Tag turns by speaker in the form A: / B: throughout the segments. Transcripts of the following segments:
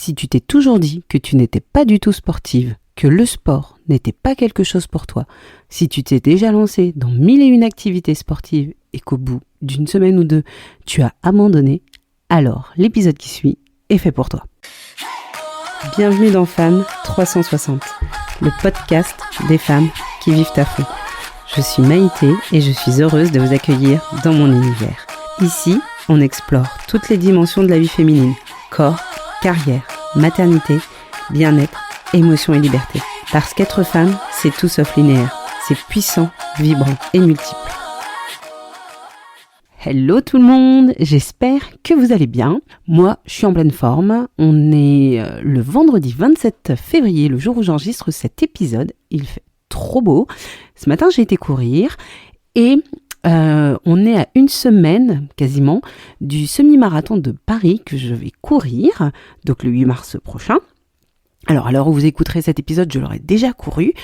A: Si tu t'es toujours dit que tu n'étais pas du tout sportive, que le sport n'était pas quelque chose pour toi, si tu t'es déjà lancé dans 1001 activités sportives et qu'au bout d'une semaine ou deux, tu as abandonné, alors l'épisode qui suit est fait pour toi. Bienvenue dans Femmes 360, le podcast des femmes qui vivent à fond. Je suis Maïté et je suis heureuse de vous accueillir dans mon univers. Ici, on explore toutes les dimensions de la vie féminine, corps, carrière, maternité, bien-être, émotion et liberté. Parce qu'être femme, c'est tout sauf linéaire. C'est puissant, vibrant et multiple. Hello tout le monde, j'espère que vous allez bien. Moi, je suis en pleine forme. On est le vendredi 27 février, le jour où j'enregistre cet épisode. Il fait trop beau. Ce matin, j'ai été courir et on est à une semaine quasiment du semi-marathon de Paris que je vais courir, donc le 8 mars prochain. Alors à l'heure où vous écouterez cet épisode, je l'aurais déjà couru,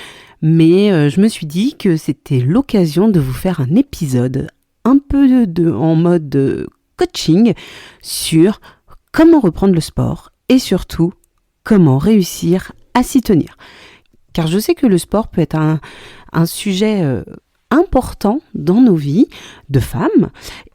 A: mais je me suis dit que c'était l'occasion de vous faire un épisode un peu en mode coaching sur comment reprendre le sport et surtout comment réussir à s'y tenir. Car je sais que le sport peut être un sujet important dans nos vies de femmes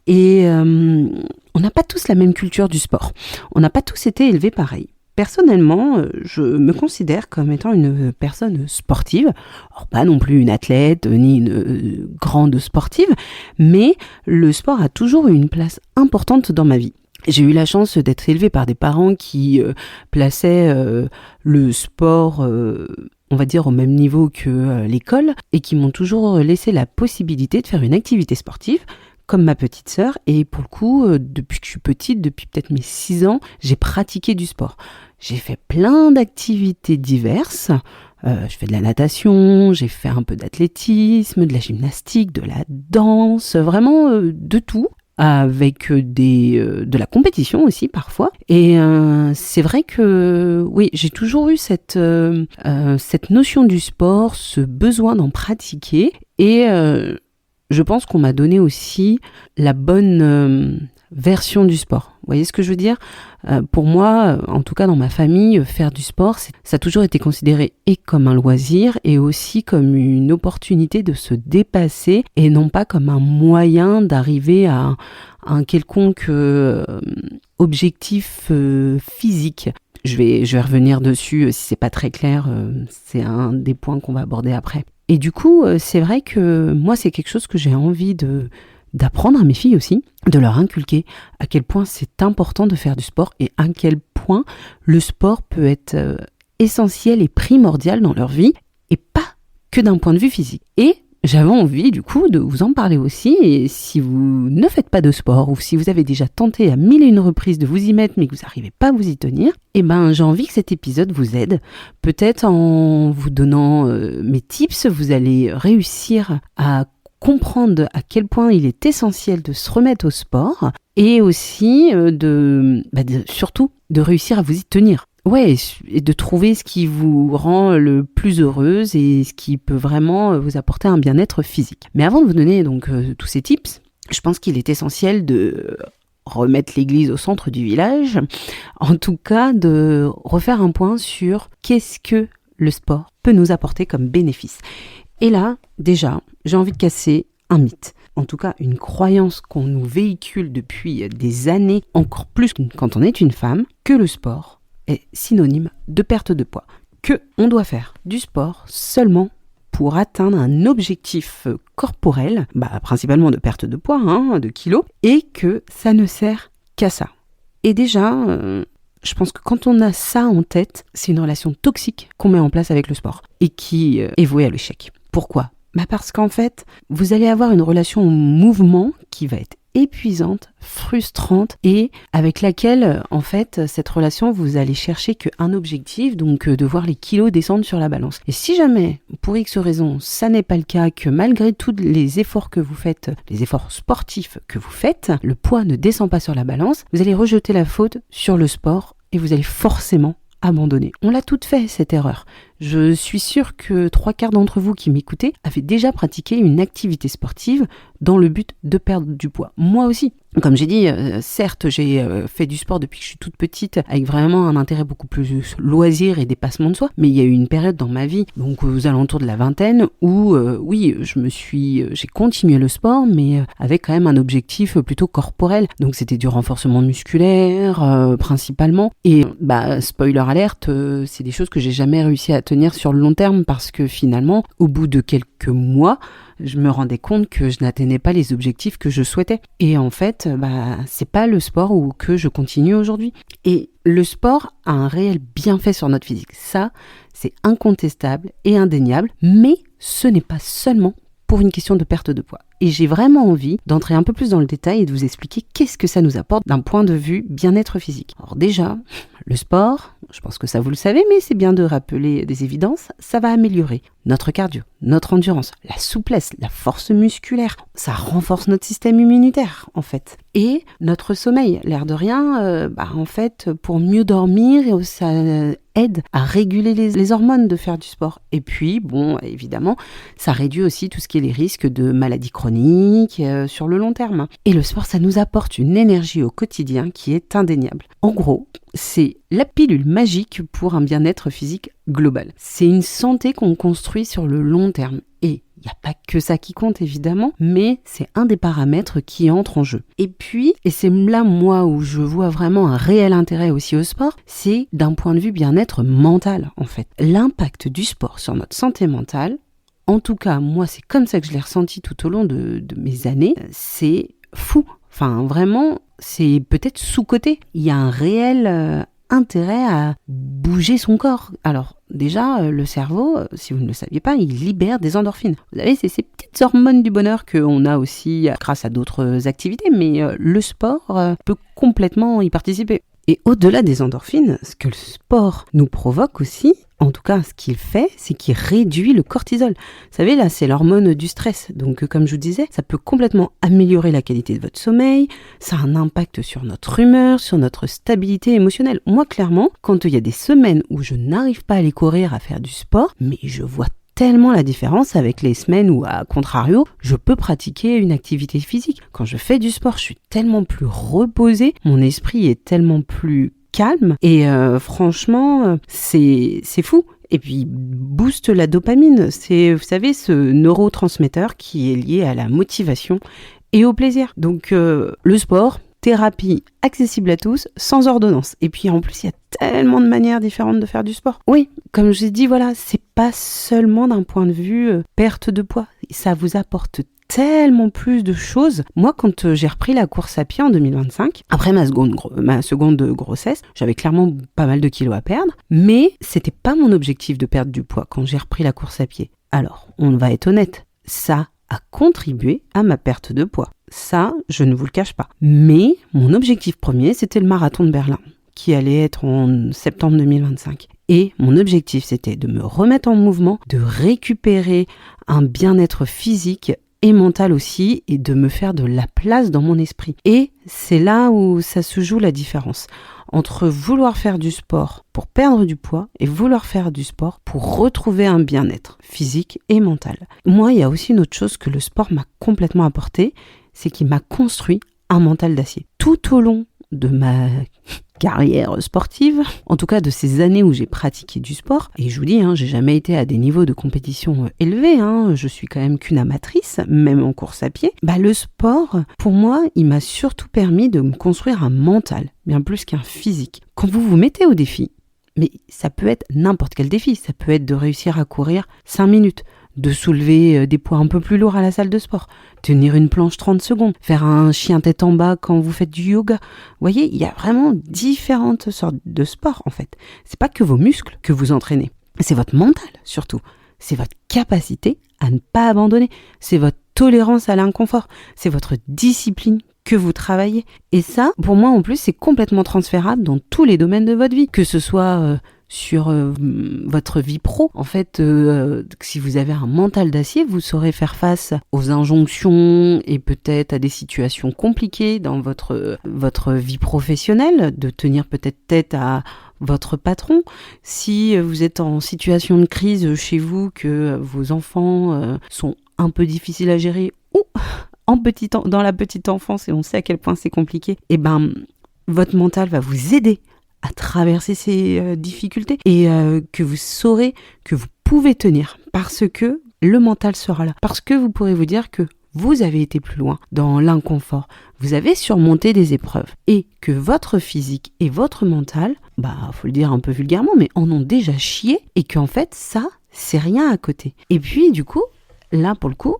A: et on n'a pas tous la même culture du sport. On n'a pas tous été élevés pareil. Personnellement, je me considère comme étant une personne sportive, alors pas non plus une athlète ni une grande sportive, mais le sport a toujours eu une place importante dans ma vie. J'ai eu la chance d'être élevée par des parents qui plaçaient le sport, on va dire, au même niveau que l'école, et qui m'ont toujours laissé la possibilité de faire une activité sportive, comme ma petite sœur, et pour le coup, depuis que je suis petite, depuis peut-être mes 6 ans, j'ai pratiqué du sport. J'ai fait plein d'activités diverses, je fais de la natation, j'ai fait un peu d'athlétisme, de la gymnastique, de la danse, vraiment de tout, avec de la compétition aussi parfois. Et c'est vrai que oui, j'ai toujours eu cette notion du sport, ce besoin d'en pratiquer, et je pense qu'on m'a donné aussi la bonne version du sport. Vous voyez ce que je veux dire ? Pour moi, en tout cas dans ma famille, faire du sport, ça a toujours été considéré et comme un loisir et aussi comme une opportunité de se dépasser et non pas comme un moyen d'arriver à un quelconque objectif physique. Je vais revenir dessus si c'est pas très clair, c'est un des points qu'on va aborder après. Et du coup, c'est vrai que moi, c'est quelque chose que j'ai envie d'apprendre à mes filles aussi, de leur inculquer à quel point c'est important de faire du sport et à quel point le sport peut être essentiel et primordial dans leur vie et pas que d'un point de vue physique. Et j'avais envie du coup de vous en parler aussi, et si vous ne faites pas de sport ou si vous avez déjà tenté à 1001 reprises de vous y mettre mais que vous n'arrivez pas à vous y tenir, eh ben j'ai envie que cet épisode vous aide. Peut-être en vous donnant mes tips, vous allez réussir à comprendre à quel point il est essentiel de se remettre au sport et aussi surtout de réussir à vous y tenir. Ouais, et de trouver ce qui vous rend le plus heureuse et ce qui peut vraiment vous apporter un bien-être physique. Mais avant de vous donner donc tous ces tips, je pense qu'il est essentiel de remettre l'église au centre du village, en tout cas de refaire un point sur qu'est-ce que le sport peut nous apporter comme bénéfice. Et là, déjà, j'ai envie de casser un mythe. En tout cas, une croyance qu'on nous véhicule depuis des années, encore plus quand on est une femme, que le sport est synonyme de perte de poids. Que on doit faire du sport seulement pour atteindre un objectif corporel, principalement de perte de poids, de kilos, et que ça ne sert qu'à ça. Et déjà, je pense que quand on a ça en tête, c'est une relation toxique qu'on met en place avec le sport et qui est vouée à l'échec. Pourquoi ? Parce qu'en fait, vous allez avoir une relation au mouvement qui va être épuisante, frustrante et avec laquelle, en fait, cette relation, vous allez chercher qu'un objectif, donc de voir les kilos descendre sur la balance. Et si jamais, pour X raison, ça n'est pas le cas, que malgré tous les efforts que vous faites, les efforts sportifs que vous faites, le poids ne descend pas sur la balance, vous allez rejeter la faute sur le sport et vous allez forcément abandonner. On l'a toutes fait, cette erreur. Je suis sûre que 3/4 d'entre vous qui m'écoutez avaient déjà pratiqué une activité sportive dans le but de perdre du poids. Moi aussi. Comme j'ai dit, certes, j'ai fait du sport depuis que je suis toute petite, avec vraiment un intérêt beaucoup plus loisir et dépassement de soi. Mais il y a eu une période dans ma vie, donc aux alentours de la vingtaine, où oui, j'ai continué le sport, mais avec quand même un objectif plutôt corporel. Donc c'était du renforcement musculaire, principalement. Et spoiler alerte, c'est des choses que j'ai jamais réussi à tenir sur le long terme, parce que finalement, au bout de quelques mois, je me rendais compte que je n'atteignais pas les objectifs que je souhaitais. Et en fait, c'est pas le sport que je continue aujourd'hui. Et le sport a un réel bienfait sur notre physique. Ça, c'est incontestable et indéniable. Mais ce n'est pas seulement pour une question de perte de poids. Et j'ai vraiment envie d'entrer un peu plus dans le détail et de vous expliquer qu'est-ce que ça nous apporte d'un point de vue bien-être physique. Alors déjà, le sport, je pense que ça vous le savez, mais c'est bien de rappeler des évidences, ça va améliorer notre cardio, notre endurance, la souplesse, la force musculaire. Ça renforce notre système immunitaire, en fait. Et notre sommeil, l'air de rien, en fait, pour mieux dormir, ça aide à réguler les hormones de faire du sport. Et puis, évidemment, ça réduit aussi tout ce qui est les risques de maladies chroniques sur le long terme. Et le sport, ça nous apporte une énergie au quotidien qui est indéniable. En gros, c'est la pilule magique pour un bien-être physique global. C'est une santé qu'on construit sur le long terme. Et il n'y a pas que ça qui compte, évidemment, mais c'est un des paramètres qui entre en jeu. Et puis, et c'est là, moi, où je vois vraiment un réel intérêt aussi au sport, c'est d'un point de vue bien-être mental, en fait. L'impact du sport sur notre santé mentale, en tout cas, moi, c'est comme ça que je l'ai ressenti tout au long de mes années, c'est fou. Enfin, vraiment, c'est peut-être sous-coté. Il y a un réel intérêt à bouger son corps. Alors, déjà, le cerveau, si vous ne le saviez pas, il libère des endorphines. Vous savez, c'est ces petites hormones du bonheur qu'on a aussi grâce à d'autres activités, mais le sport peut complètement y participer. Et au-delà des endorphines, ce que le sport nous provoque aussi, en tout cas ce qu'il fait, c'est qu'il réduit le cortisol. Vous savez, là, c'est l'hormone du stress. Donc, comme je vous disais, ça peut complètement améliorer la qualité de votre sommeil, ça a un impact sur notre humeur, sur notre stabilité émotionnelle. Moi, clairement, quand il y a des semaines où je n'arrive pas à aller courir, à faire du sport, mais je vois tellement la différence avec les semaines où, à contrario, je peux pratiquer une activité physique. Quand je fais du sport, je suis tellement plus reposée, mon esprit est tellement plus calme et franchement, c'est fou. Et puis, booste la dopamine. C'est, vous savez, ce neurotransmetteur qui est lié à la motivation et au plaisir. Donc, le sport, thérapie accessible à tous, sans ordonnance. Et puis en plus, il y a tellement de manières différentes de faire du sport. Oui, comme je l'ai dit, voilà, c'est pas seulement d'un point de vue perte de poids. Ça vous apporte tellement plus de choses. Moi, quand j'ai repris la course à pied en 2025, après ma seconde grossesse, j'avais clairement pas mal de kilos à perdre, mais c'était pas mon objectif de perdre du poids quand j'ai repris la course à pied. Alors, on va être honnête, ça a contribué à ma perte de poids. Ça, je ne vous le cache pas. Mais mon objectif premier, c'était le marathon de Berlin, qui allait être en septembre 2025. Et mon objectif, c'était de me remettre en mouvement, de récupérer un bien-être physique et mental aussi, et de me faire de la place dans mon esprit. Et c'est là où ça se joue la différence entre vouloir faire du sport pour perdre du poids et vouloir faire du sport pour retrouver un bien-être physique et mental. Moi, il y a aussi une autre chose que le sport m'a complètement apporté, c'est qu'il m'a construit un mental d'acier. Tout au long de ma carrière sportive, en tout cas de ces années où j'ai pratiqué du sport, et je vous dis, j'ai jamais été à des niveaux de compétition élevés, je suis quand même qu'une amatrice, même en course à pied, le sport, pour moi, il m'a surtout permis de me construire un mental, bien plus qu'un physique. Quand vous vous mettez au défi, mais ça peut être n'importe quel défi, ça peut être de réussir à courir 5 minutes, de soulever des poids un peu plus lourds à la salle de sport, tenir une planche 30 secondes, faire un chien tête en bas quand vous faites du yoga. Vous voyez, il y a vraiment différentes sortes de sports en fait. C'est pas que vos muscles que vous entraînez, c'est votre mental surtout. C'est votre capacité à ne pas abandonner, c'est votre tolérance à l'inconfort, c'est votre discipline que vous travaillez. Et ça, pour moi en plus, c'est complètement transférable dans tous les domaines de votre vie, que ce soit sur votre vie pro. En fait, si vous avez un mental d'acier, vous saurez faire face aux injonctions et peut-être à des situations compliquées dans votre vie professionnelle, de tenir peut-être tête à votre patron. Si vous êtes en situation de crise chez vous, que vos enfants sont un peu difficiles à gérer ou dans la petite enfance, et on sait à quel point c'est compliqué, et votre mental va vous aider à traverser ces difficultés et que vous saurez que vous pouvez tenir parce que le mental sera là. Parce que vous pourrez vous dire que vous avez été plus loin dans l'inconfort, vous avez surmonté des épreuves et que votre physique et votre mental, faut le dire un peu vulgairement, mais en ont déjà chié et qu'en fait ça, c'est rien à côté. Et puis du coup, là pour le coup,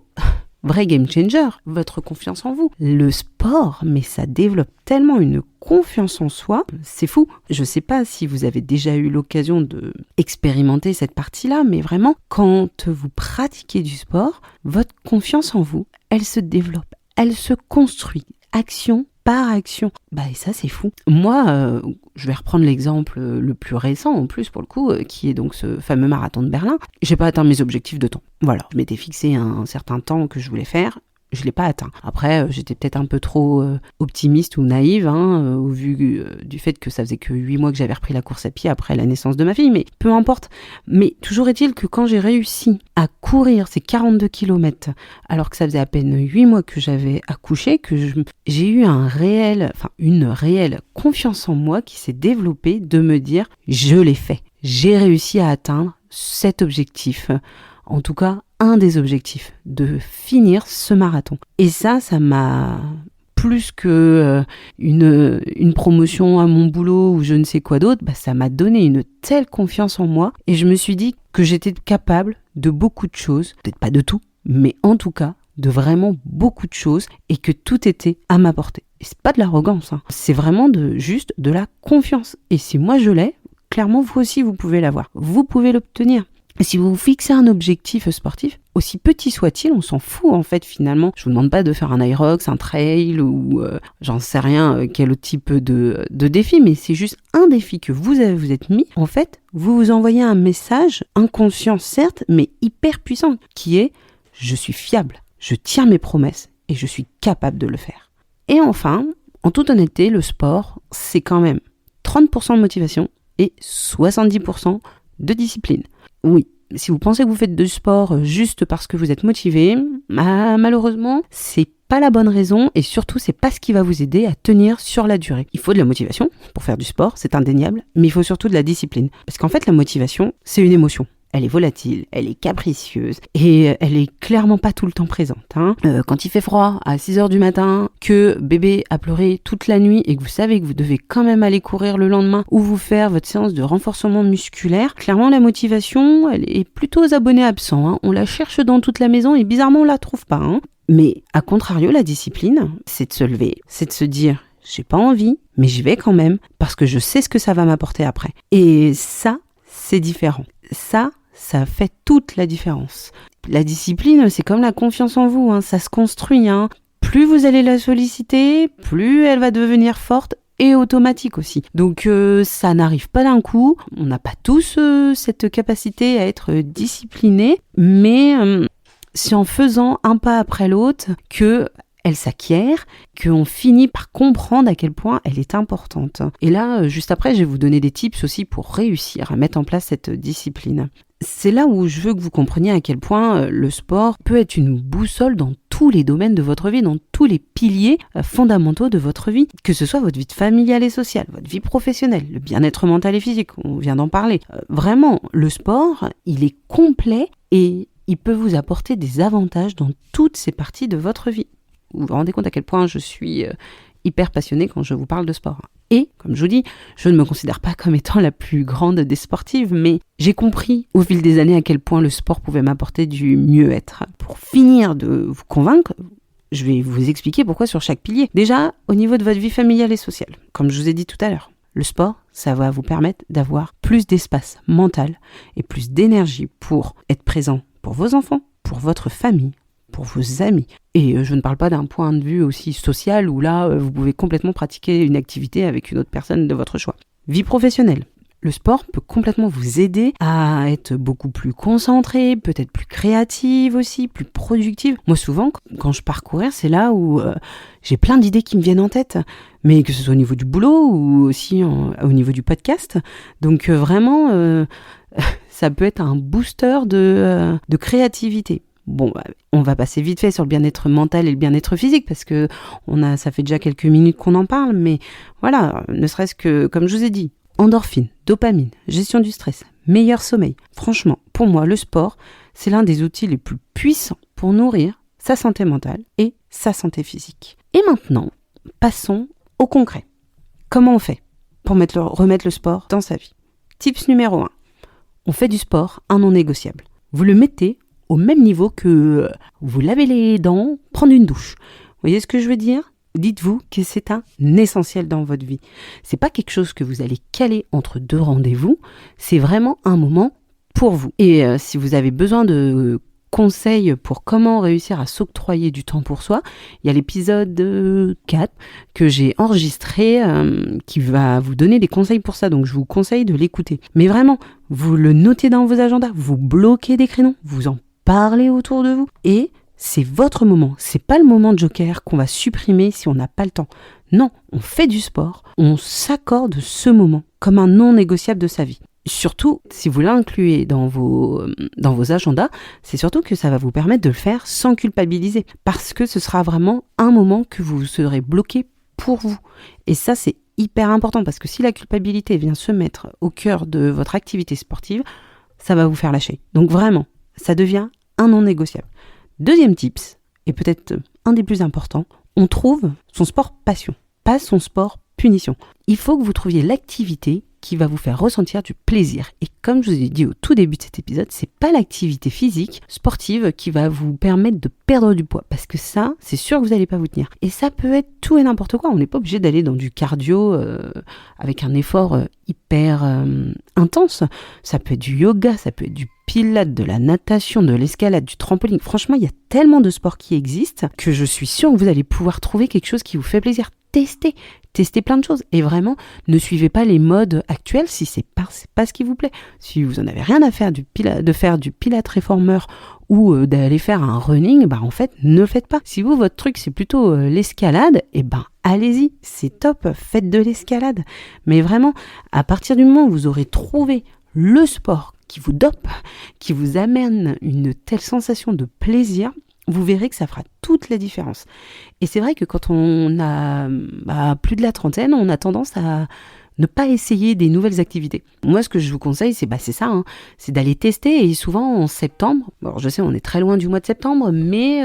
A: vrai game changer, votre confiance en vous. Le sport, mais ça développe tellement une confiance en soi, c'est fou. Je sais pas si vous avez déjà eu l'occasion de expérimenter cette partie-là, mais vraiment, quand vous pratiquez du sport, votre confiance en vous, elle se développe, elle se construit, action par action. Et ça, c'est fou. Moi, je vais reprendre l'exemple le plus récent, en plus, pour le coup, qui est donc ce fameux marathon de Berlin. J'ai pas atteint mes objectifs de temps. Voilà, je m'étais fixé un certain temps que je voulais faire. Je l'ai pas atteint. Après, j'étais peut-être un peu trop optimiste ou naïve, au vu du fait que ça faisait que 8 mois que j'avais repris la course à pied après la naissance de ma fille, mais peu importe. Mais toujours est-il que quand j'ai réussi à courir ces 42 km, alors que ça faisait à peine 8 mois que j'avais accouché, que j'ai eu une réelle confiance en moi qui s'est développée de me dire « je l'ai fait, j'ai réussi à atteindre cet objectif ». En tout cas, un des objectifs, de finir ce marathon. Et ça m'a plus que une promotion à mon boulot ou je ne sais quoi d'autre, ça m'a donné une telle confiance en moi et je me suis dit que j'étais capable de beaucoup de choses, peut-être pas de tout, mais en tout cas de vraiment beaucoup de choses et que tout était à ma portée. Et c'est pas de l'arrogance, c'est vraiment juste de la confiance. Et si moi je l'ai, clairement vous aussi vous pouvez l'avoir, vous pouvez l'obtenir. Si vous vous fixez un objectif sportif, aussi petit soit-il, on s'en fout en fait finalement. Je vous demande pas de faire un Irox, un trail ou j'en sais rien quel autre type de défi, mais c'est juste un défi que vous êtes mis. En fait, vous vous envoyez un message inconscient certes, mais hyper puissant, qui est « je suis fiable, je tiens mes promesses et je suis capable de le faire ». Et enfin, en toute honnêteté, le sport, c'est quand même 30% de motivation et 70% de discipline. Oui, si vous pensez que vous faites du sport juste parce que vous êtes motivé, malheureusement, c'est pas la bonne raison et surtout, c'est pas ce qui va vous aider à tenir sur la durée. Il faut de la motivation pour faire du sport, c'est indéniable, mais il faut surtout de la discipline. Parce qu'en fait, la motivation, c'est une émotion. Elle est volatile, elle est capricieuse et elle est clairement pas tout le temps présente. Quand il fait froid à 6h du matin, que bébé a pleuré toute la nuit et que vous savez que vous devez quand même aller courir le lendemain ou vous faire votre séance de renforcement musculaire, clairement la motivation, elle est plutôt aux abonnés absents. On la cherche dans toute la maison et bizarrement on la trouve pas. Mais à contrario, la discipline, c'est de se lever, c'est de se dire j'ai pas envie, mais j'y vais quand même parce que je sais ce que ça va m'apporter après. Et ça, c'est différent. Ça fait toute la différence. La discipline, c'est comme la confiance en vous, ça se construit. Plus vous allez la solliciter, plus elle va devenir forte et automatique aussi. Donc ça n'arrive pas d'un coup, on n'a pas tous cette capacité à être disciplinés, mais c'est en faisant un pas après l'autre que elle s'acquiert, qu'on finit par comprendre à quel point elle est importante. Et là, juste après, je vais vous donner des tips aussi pour réussir à mettre en place cette discipline. C'est là où je veux que vous compreniez à quel point le sport peut être une boussole dans tous les domaines de votre vie, dans tous les piliers fondamentaux de votre vie, que ce soit votre vie familiale et sociale, votre vie professionnelle, le bien-être mental et physique, on vient d'en parler. Vraiment, le sport, il est complet et il peut vous apporter des avantages dans toutes ces parties de votre vie. Vous vous rendez compte à quel point je suis hyper passionnée quand je vous parle de sport. Et, comme je vous dis, je ne me considère pas comme étant la plus grande des sportives, mais j'ai compris au fil des années à quel point le sport pouvait m'apporter du mieux-être. Pour finir de vous convaincre, je vais vous expliquer pourquoi sur chaque pilier. Déjà, au niveau de votre vie familiale et sociale, comme je vous ai dit tout à l'heure, le sport, ça va vous permettre d'avoir plus d'espace mental et plus d'énergie pour être présent pour vos enfants, pour votre famille, pour vos amis. Et je ne parle pas d'un point de vue aussi social où là, vous pouvez complètement pratiquer une activité avec une autre personne de votre choix. Vie professionnelle. Le sport peut complètement vous aider à être beaucoup plus concentré, peut-être plus créative aussi, plus productive. Moi, souvent, quand je pars courir, c'est là où j'ai plein d'idées qui me viennent en tête, mais que ce soit au niveau du boulot ou aussi au niveau du podcast. Donc vraiment, ça peut être un booster de créativité. Bon, on va passer vite fait sur le bien-être mental et le bien-être physique parce que ça fait déjà quelques minutes qu'on en parle, mais voilà, ne serait-ce que, comme je vous ai dit, endorphine, dopamine, gestion du stress, meilleur sommeil. Franchement, pour moi, le sport, c'est l'un des outils les plus puissants pour nourrir sa santé mentale et sa santé physique. Et maintenant, passons au concret. Comment on fait pour remettre le sport dans sa vie ? Tips numéro 1. On fait du sport un non négociable. Vous le mettez au même niveau que vous lavez les dents, prendre une douche. Vous voyez ce que je veux dire ? Dites-vous que c'est un essentiel dans votre vie. C'est pas quelque chose que vous allez caler entre 2 rendez-vous, c'est vraiment un moment pour vous. Et si vous avez besoin de conseils pour comment réussir à s'octroyer du temps pour soi, il y a l'épisode 4 que j'ai enregistré qui va vous donner des conseils pour ça, donc je vous conseille de l'écouter. Mais vraiment, vous le notez dans vos agendas, vous bloquez des créneaux, vous en parlez autour de vous et c'est votre moment, c'est pas le moment de joker qu'on va supprimer si on n'a pas le temps. Non, on fait du sport, on s'accorde ce moment comme un non négociable de sa vie. Surtout, si vous l'incluez dans vos agendas, c'est surtout que ça va vous permettre de le faire sans culpabiliser. Parce que ce sera vraiment un moment que vous serez bloqué pour vous. Et ça, c'est hyper important parce que si la culpabilité vient se mettre au cœur de votre activité sportive, ça va vous faire lâcher. Donc vraiment, ça devient un non négociable. Deuxième tips, et peut-être un des plus importants, on trouve son sport passion, pas son sport punition. Il faut que vous trouviez l'activité qui va vous faire ressentir du plaisir. Et comme je vous ai dit au tout début de cet épisode, c'est pas l'activité physique, sportive, qui va vous permettre de perdre du poids. Parce que ça, c'est sûr que vous n'allez pas vous tenir. Et ça peut être tout et n'importe quoi. On n'est pas obligé d'aller dans du cardio avec un effort hyper intense. Ça peut être du yoga, ça peut être du pilates, de la natation, de l'escalade, du trampoline. Franchement, il y a tellement de sports qui existent que je suis sûre que vous allez pouvoir trouver quelque chose qui vous fait plaisir. Testez plein de choses et vraiment ne suivez pas les modes actuels si c'est pas ce qui vous plaît. Si vous en avez rien à faire de faire du pilates réformeur ou d'aller faire un running, en fait ne le faites pas. Si votre truc c'est plutôt l'escalade, allez-y, c'est top, faites de l'escalade. Mais vraiment, à partir du moment où vous aurez trouvé le sport qui vous dope, qui vous amène une telle sensation de plaisir, vous verrez que ça fera toute la différence. Et c'est vrai que quand on a plus de la trentaine, on a tendance à ne pas essayer des nouvelles activités. Moi, ce que je vous conseille, c'est ça, c'est d'aller tester. Et souvent, en septembre, alors je sais, on est très loin du mois de septembre, mais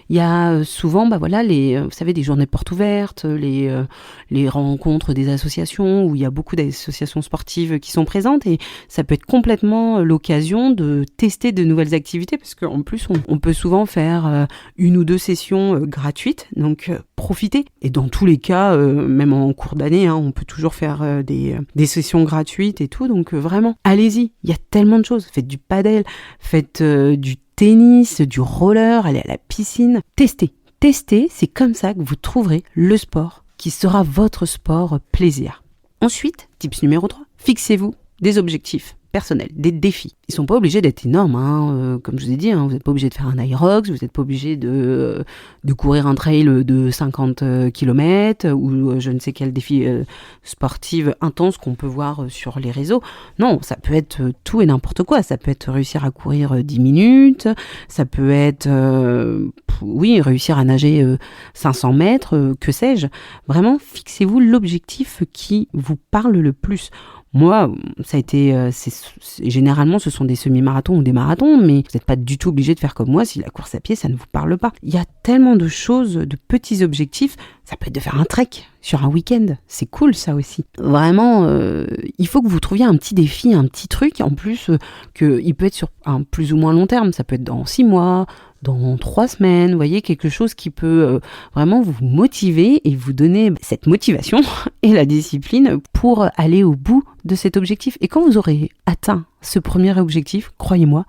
A: il y a souvent, vous savez, des journées portes ouvertes, les rencontres des associations, où il y a beaucoup d'associations sportives qui sont présentes. Et ça peut être complètement l'occasion de tester de nouvelles activités, parce qu'en plus, on peut souvent faire 1 ou 2 sessions gratuites. Donc, profitez. Et dans tous les cas, même en cours d'année, on peut toujours faire des sessions gratuites et tout, donc vraiment, allez-y, il y a tellement de choses, faites du padel, faites du tennis, du roller, allez à la piscine, testez, c'est comme ça que vous trouverez le sport qui sera votre sport plaisir. Ensuite, tips numéro 3, fixez-vous des objectifs personnels, des défis. Ils sont pas obligés d'être énormes, comme je vous ai dit, vous n'êtes pas obligé de faire un Irox, vous n'êtes pas obligé de courir un trail de 50 km ou je ne sais quel défi sportif intense qu'on peut voir sur les réseaux. Non, ça peut être tout et n'importe quoi. Ça peut être réussir à courir 10 minutes, ça peut être réussir à nager 500 mètres, que sais-je. Vraiment, fixez-vous l'objectif qui vous parle le plus. Moi, ça a été, généralement, ce sont des semi-marathons ou des marathons, mais vous n'êtes pas du tout obligé de faire comme moi si la course à pied, ça ne vous parle pas. Il y a tellement de choses, de petits objectifs. Ça peut être de faire un trek sur un week-end. C'est cool, ça aussi. Vraiment, il faut que vous trouviez un petit défi, un petit truc. En plus, il peut être sur un plus ou moins long terme. Ça peut être dans 6 mois, dans 3 semaines, vous voyez, quelque chose qui peut vraiment vous motiver et vous donner cette motivation et la discipline pour aller au bout de cet objectif. Et quand vous aurez atteint ce premier objectif, croyez-moi,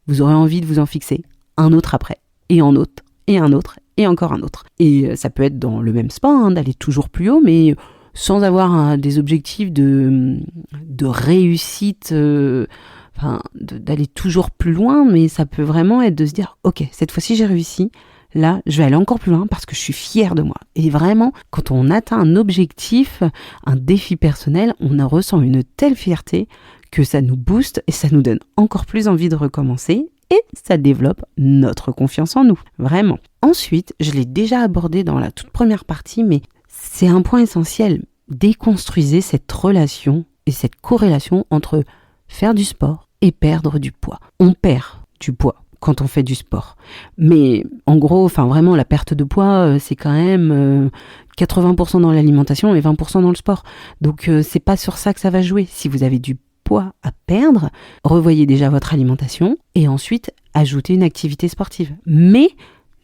A: vous aurez envie de vous en fixer un autre après, et un autre, et un autre, et encore un autre. Et ça peut être dans le même sport, d'aller toujours plus haut, mais sans avoir des objectifs de réussite, d'aller toujours plus loin, mais ça peut vraiment être de se dire, ok, cette fois-ci j'ai réussi, là je vais aller encore plus loin parce que je suis fière de moi. Et vraiment, quand on atteint un objectif, un défi personnel, on en ressent une telle fierté que ça nous booste et ça nous donne encore plus envie de recommencer. Et ça développe notre confiance en nous, vraiment. Ensuite, je l'ai déjà abordé dans la toute première partie, mais c'est un point essentiel. Déconstruisez cette relation et cette corrélation entre faire du sport et perdre du poids. On perd du poids quand on fait du sport. Mais en gros, vraiment, la perte de poids, c'est quand même 80% dans l'alimentation et 20% dans le sport. Donc, c'est pas sur ça que ça va jouer. Si vous avez du poids à perdre, revoyez déjà votre alimentation et ensuite ajoutez une activité sportive. Mais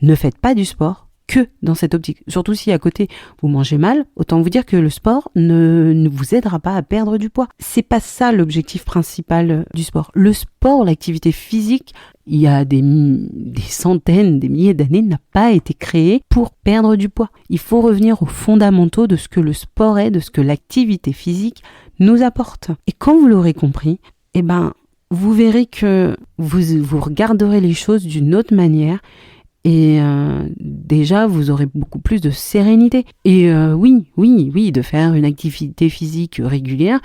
A: ne faites pas du sport que dans cette optique. Surtout si à côté vous mangez mal, autant vous dire que le sport ne vous aidera pas à perdre du poids. C'est pas ça l'objectif principal du sport. Le sport, l'activité physique, il y a des centaines, des milliers d'années, n'a pas été créé pour perdre du poids. Il faut revenir aux fondamentaux de ce que le sport est, de ce que l'activité physique nous apporte. Et quand vous l'aurez compris, vous verrez que vous regarderez les choses d'une autre manière et déjà vous aurez beaucoup plus de sérénité. Et oui, de faire une activité physique régulière,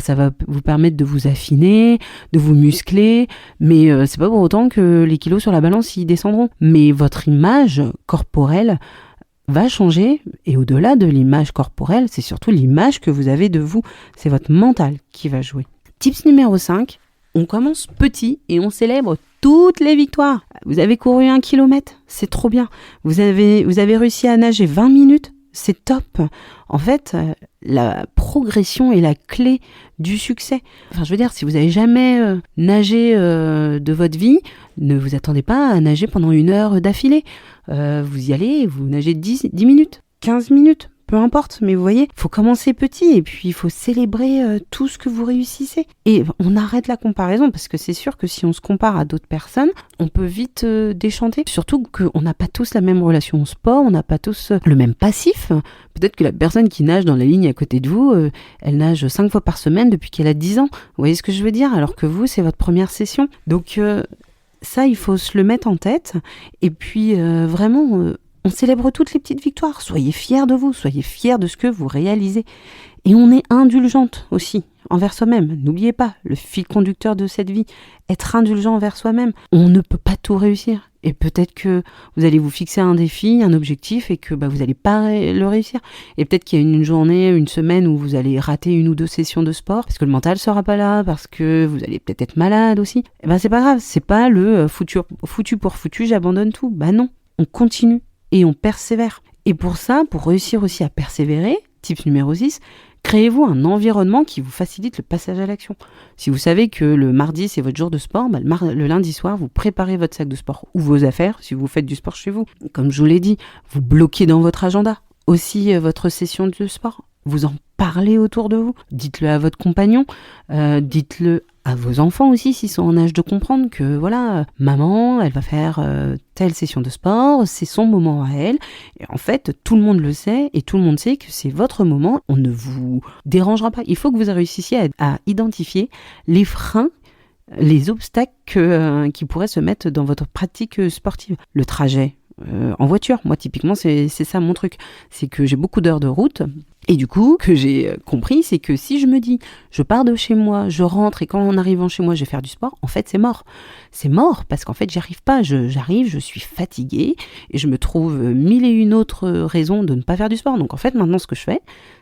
A: ça va vous permettre de vous affiner, de vous muscler, mais c'est pas pour autant que les kilos sur la balance y descendront. Mais votre image corporelle va changer, et au-delà de l'image corporelle, c'est surtout l'image que vous avez de vous. C'est votre mental qui va jouer. Tips numéro 5, on commence petit et on célèbre toutes les victoires. Vous avez couru 1 kilomètre, c'est trop bien. Vous avez réussi à nager 20 minutes, c'est top. En fait, la progression est la clé du succès. Si vous n'avez jamais nagé de votre vie, ne vous attendez pas à nager pendant 1 heure d'affilée. Vous y allez, vous nagez 10 minutes, 15 minutes, peu importe. Mais vous voyez, il faut commencer petit et puis il faut célébrer tout ce que vous réussissez. Et on arrête la comparaison parce que c'est sûr que si on se compare à d'autres personnes, on peut vite déchanter. Surtout qu'on n'a pas tous la même relation au sport, on n'a pas tous le même passif. Peut-être que la personne qui nage dans la ligne à côté de vous, elle nage 5 fois par semaine depuis qu'elle a 10 ans. Vous voyez ce que je veux dire? Alors que vous, c'est votre première session. Donc ça, il faut se le mettre en tête. Et puis vraiment, on célèbre toutes les petites victoires. Soyez fiers de vous, soyez fiers de ce que vous réalisez. Et on est indulgente aussi envers soi-même. N'oubliez pas, le fil conducteur de cette vie, être indulgent envers soi-même. On ne peut pas tout réussir. Et peut-être que vous allez vous fixer un défi, un objectif, et que vous n'allez pas le réussir. Et peut-être qu'il y a une journée, une semaine où vous allez rater 1 ou 2 sessions de sport, parce que le mental sera pas là, parce que vous allez peut-être être malade aussi. C'est pas grave, c'est pas le foutu pour foutu, j'abandonne tout. Non, on continue et on persévère. Et pour ça, pour réussir aussi à persévérer, tips numéro 6, créez-vous un environnement qui vous facilite le passage à l'action. Si vous savez que le mardi, c'est votre jour de sport, le lundi soir, vous préparez votre sac de sport ou vos affaires, si vous faites du sport chez vous. Comme je vous l'ai dit, vous bloquez dans votre agenda aussi votre session de sport. Vous en parlez autour de vous. Dites-le à votre compagnon, dites-le à vos enfants aussi, s'ils sont en âge de comprendre que voilà, maman, elle va faire telle session de sport, c'est son moment à elle. Et en fait, tout le monde le sait et tout le monde sait que c'est votre moment. On ne vous dérangera pas. Il faut que vous réussissiez à identifier les freins, les obstacles qui pourraient se mettre dans votre pratique sportive. Le trajet en voiture, moi typiquement c'est ça mon truc, c'est que j'ai beaucoup d'heures de route et du coup que j'ai compris c'est que si je me dis je pars de chez moi, je rentre et quand en arrivant chez moi je vais faire du sport, en fait c'est mort parce qu'en fait j'arrive pas, j'arrive, je suis fatiguée et je me trouve 1001 autres raisons de ne pas faire du sport. Donc en fait maintenant ce que je fais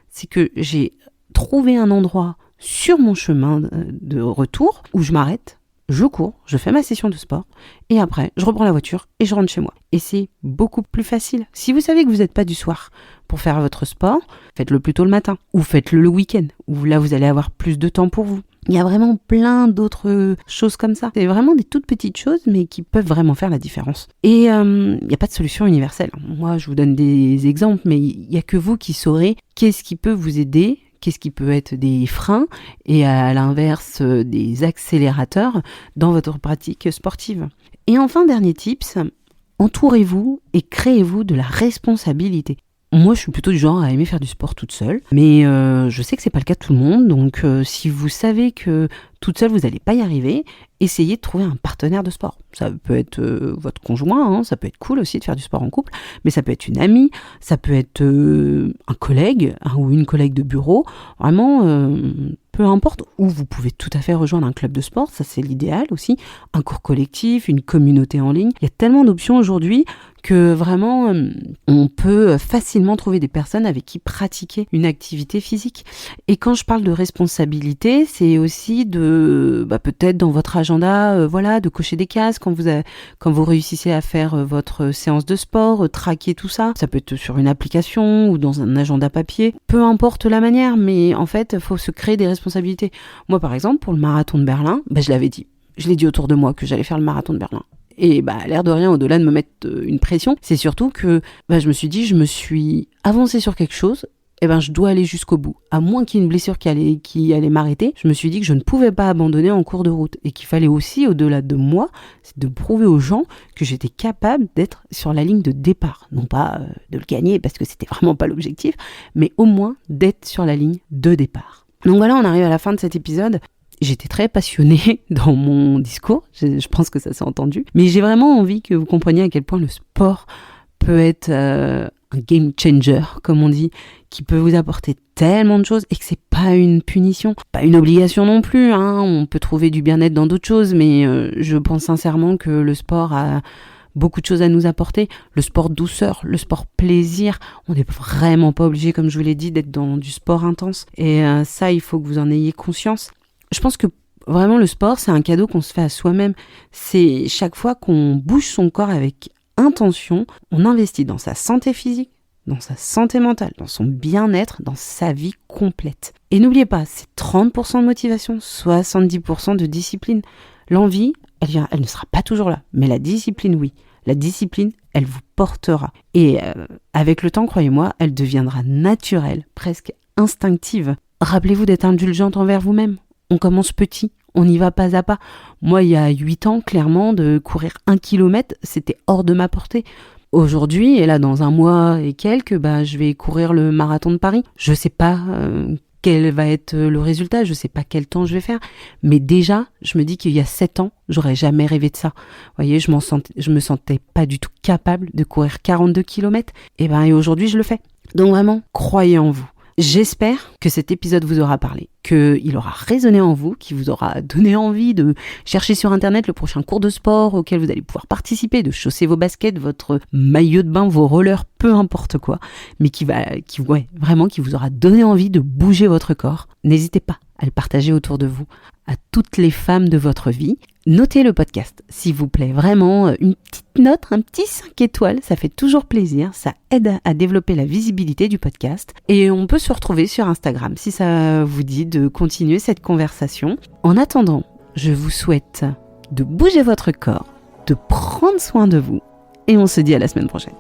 A: c'est que j'ai trouvé un endroit sur mon chemin de retour où je m'arrête, je cours, je fais ma session de sport et après je reprends la voiture et je rentre chez moi. Et c'est beaucoup plus facile. Si vous savez que vous n'êtes pas du soir pour faire votre sport, faites-le plutôt le matin ou faites-le le week-end où là vous allez avoir plus de temps pour vous. Il y a vraiment plein d'autres choses comme ça. C'est vraiment des toutes petites choses mais qui peuvent vraiment faire la différence. Et il n'y a pas de solution universelle. Moi je vous donne des exemples mais il n'y a que vous qui saurez qu'est-ce qui peut vous aider, qu'est-ce qui peut être des freins et à l'inverse des accélérateurs dans votre pratique sportive. Et enfin, dernier tips, entourez-vous et créez-vous de la responsabilité. Moi, je suis plutôt du genre à aimer faire du sport toute seule, mais je sais que c'est pas le cas de tout le monde, donc si vous savez que toute seule vous n'allez pas y arriver, essayez de trouver un partenaire de sport. Ça peut être votre conjoint, hein, ça peut être cool aussi de faire du sport en couple, mais ça peut être une amie, ça peut être un collègue ou une collègue de bureau, vraiment peu importe, ou vous pouvez tout à fait rejoindre un club de sport, ça c'est l'idéal aussi, un cours collectif, une communauté en ligne. Il y a tellement d'options aujourd'hui que vraiment on peut facilement trouver des personnes avec qui pratiquer une activité physique. Et quand je parle de responsabilité, c'est aussi de peut-être dans votre agenda, de cocher des cases quand vous réussissez à faire votre séance de sport, traquer tout ça. Ça peut être sur une application ou dans un agenda papier, peu importe la manière, mais en fait, il faut se créer des responsabilités. Moi, par exemple, pour le marathon de Berlin, je l'avais dit. Je l'ai dit autour de moi que j'allais faire le marathon de Berlin. Et l'air de rien, au-delà de me mettre une pression, c'est surtout que je me suis dit, je me suis avancée sur quelque chose, je dois aller jusqu'au bout. À moins qu'il y ait une blessure qui allait m'arrêter, je me suis dit que je ne pouvais pas abandonner en cours de route. Et qu'il fallait aussi, au-delà de moi, c'est de prouver aux gens que j'étais capable d'être sur la ligne de départ. Non pas de le gagner, parce que c'était vraiment pas l'objectif, mais au moins d'être sur la ligne de départ. Donc voilà, on arrive à la fin de cet épisode. J'étais très passionnée dans mon discours, je pense que ça s'est entendu, mais j'ai vraiment envie que vous compreniez à quel point le sport peut être un game changer, comme on dit, qui peut vous apporter tellement de choses et que c'est pas une punition, pas une obligation non plus, hein. On peut trouver du bien-être dans d'autres choses, mais je pense sincèrement que le sport a beaucoup de choses à nous apporter. Le sport douceur, le sport plaisir, on n'est vraiment pas obligé, comme je vous l'ai dit, d'être dans du sport intense. Et ça, il faut que vous en ayez conscience. Je pense que vraiment le sport, c'est un cadeau qu'on se fait à soi-même. C'est chaque fois qu'on bouge son corps avec intention, on investit dans sa santé physique, dans sa santé mentale, dans son bien-être, dans sa vie complète. Et n'oubliez pas, c'est 30% de motivation, 70% de discipline. L'envie, elle ne sera pas toujours là, mais la discipline, oui. La discipline, elle vous portera. Et avec le temps, croyez-moi, elle deviendra naturelle, presque instinctive. Rappelez-vous d'être indulgente envers vous-même. On commence petit, on y va pas à pas. Moi, il y a 8 ans, clairement, de courir 1 kilomètre, c'était hors de ma portée. Aujourd'hui, et là, dans un mois et quelques, je vais courir le marathon de Paris. Je sais pas quel va être le résultat, je sais pas quel temps je vais faire, mais déjà, je me dis qu'il y a 7 ans, j'aurais jamais rêvé de ça. Vous voyez, je me sentais pas du tout capable de courir 42 kilomètres, et aujourd'hui, je le fais. Donc vraiment, croyez en vous. J'espère que cet épisode vous aura parlé, qu'il aura résonné en vous, qu'il vous aura donné envie de chercher sur internet le prochain cours de sport auquel vous allez pouvoir participer, de chausser vos baskets, votre maillot de bain, vos rollers, peu importe quoi, mais qui vous aura donné envie de bouger votre corps. N'hésitez pas à le partager autour de vous, à toutes les femmes de votre vie. Notez le podcast, s'il vous plaît, vraiment une petite note, un petit 5 étoiles, ça fait toujours plaisir, ça aide à développer la visibilité du podcast. Et on peut se retrouver sur Instagram si ça vous dit de continuer cette conversation. En attendant, je vous souhaite de bouger votre corps, de prendre soin de vous, et on se dit à la semaine prochaine.